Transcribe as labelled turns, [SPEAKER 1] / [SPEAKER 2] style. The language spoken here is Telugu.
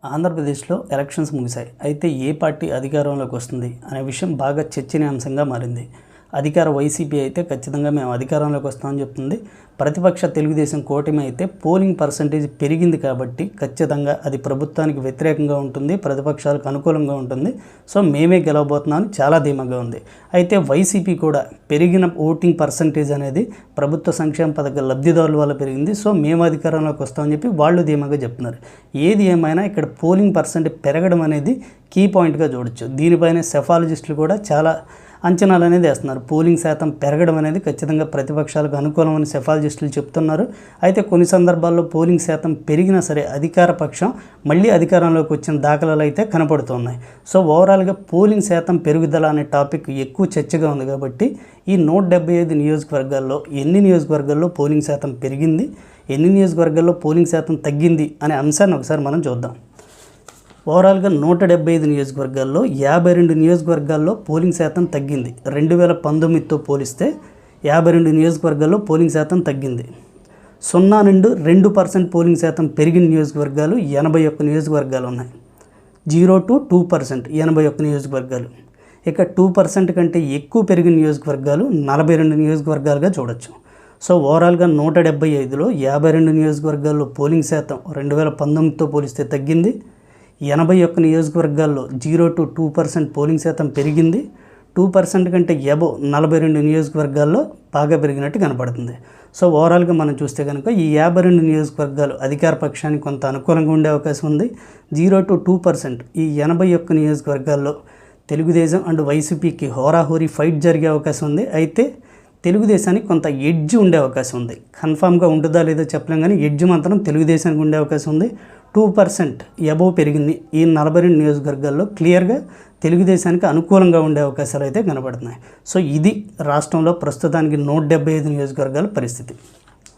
[SPEAKER 1] ఆంధ్రప్రదేశ్లో ఎలక్షన్స్ ముగిశాయి. అయితే ఏ పార్టీ అధికారంలోకి వస్తుంది అనే విషయం బాగా చర్చనీయాంశంగా మారింది. అధికార వైసీపీ అయితే ఖచ్చితంగా మేము అధికారంలోకి వస్తామని చెప్తుంది. ప్రతిపక్ష తెలుగుదేశం కూటమి అయితే పోలింగ్ పర్సంటేజ్ పెరిగింది కాబట్టి ఖచ్చితంగా అది ప్రభుత్వానికి వ్యతిరేకంగా ఉంటుంది, ప్రతిపక్షాలకు అనుకూలంగా ఉంటుంది. సో మేమే గెలవబోతున్నామని చాలా ధీమాగా ఉంది. అయితే వైసీపీ కూడా పెరిగిన ఓటింగ్ పర్సంటేజ్ అనేది ప్రభుత్వ సంక్షేమ పథక లబ్ధిదారుల వల్ల పెరిగింది. సో మేము అధికారంలోకి వస్తామని చెప్పి వాళ్ళు ధీమాగా చెప్తున్నారు. ఏది ఏమైనా ఇక్కడ పోలింగ్ పర్సంటేజ్ పెరగడం అనేది కీ పాయింట్గా చూడొచ్చు. దీనిపైన సెఫాలజిస్టులు కూడా చాలా అంచనాలు అనేది వేస్తున్నారు. పోలింగ్ శాతం పెరగడం అనేది ఖచ్చితంగా ప్రతిపక్షాలకు అనుకూలమని సెఫాలజిస్టులు చెప్తున్నారు. అయితే కొన్ని సందర్భాల్లో పోలింగ్ శాతం పెరిగినా సరే అధికార పక్షం మళ్ళీ అధికారంలోకి వచ్చిన దాఖలాలు అయితే కనపడుతున్నాయి. సో ఓవరాల్గా పోలింగ్ శాతం పెరుగుదల అనే టాపిక్ ఎక్కువ చర్చగా ఉంది. కాబట్టి ఈ 175 నియోజకవర్గాల్లో ఎన్ని నియోజకవర్గాల్లో పోలింగ్ శాతం పెరిగింది, ఎన్ని నియోజకవర్గాల్లో పోలింగ్ శాతం తగ్గింది అనే అంశాన్ని ఒకసారి మనం చూద్దాం. ఓవరాల్గా 175 నియోజకవర్గాల్లో 52 నియోజకవర్గాల్లో పోలింగ్ శాతం తగ్గింది. 2019తో పోలిస్తే 52 నియోజకవర్గాల్లో పోలింగ్ శాతం తగ్గింది. 0 నుండి 2% పోలింగ్ శాతం పెరిగిన నియోజకవర్గాలు 81 నియోజకవర్గాలు ఉన్నాయి. 0 to 2% 81 నియోజకవర్గాలు. ఇక 2% కంటే ఎక్కువ పెరిగిన నియోజకవర్గాలు 42 నియోజకవర్గాలుగా చూడొచ్చు. సో ఓవరాల్గా 175లో 52 నియోజకవర్గాల్లో పోలింగ్ శాతం 2019తో పోలిస్తే తగ్గింది. 81 నియోజకవర్గాల్లో 0 to 2% పోలింగ్ శాతం పెరిగింది. 2% కంటే అబోవ్ 42 నియోజకవర్గాల్లో బాగా పెరిగినట్టు కనపడుతుంది. సో ఓవరాల్గా మనం చూస్తే కనుక ఈ 52 నియోజకవర్గాలు అధికార పక్షానికి కొంత అనుకూలంగా ఉండే అవకాశం ఉంది. 0 to 2% ఈ 81 నియోజకవర్గాల్లో తెలుగుదేశం అండ్ వైసీపీకి హోరాహోరీ ఫైట్ జరిగే అవకాశం ఉంది. అయితే తెలుగుదేశానికి కొంత ఎడ్జ్ ఉండే అవకాశం ఉంది. కన్ఫామ్గా ఉంటుందా లేదో చెప్పలేం, కానీ ఎడ్జ్ మాత్రం తెలుగుదేశానికి ఉండే అవకాశం ఉంది. 2% అబోవ్ పెరిగింది. ఈ 42 నియోజకవర్గాల్లో క్లియర్గా తెలుగుదేశానికి అనుకూలంగా ఉండే అవకాశాలు అయితే కనబడుతున్నాయి. సో ఇది రాష్ట్రంలో ప్రస్తుతానికి 175 నియోజకవర్గాల పరిస్థితి.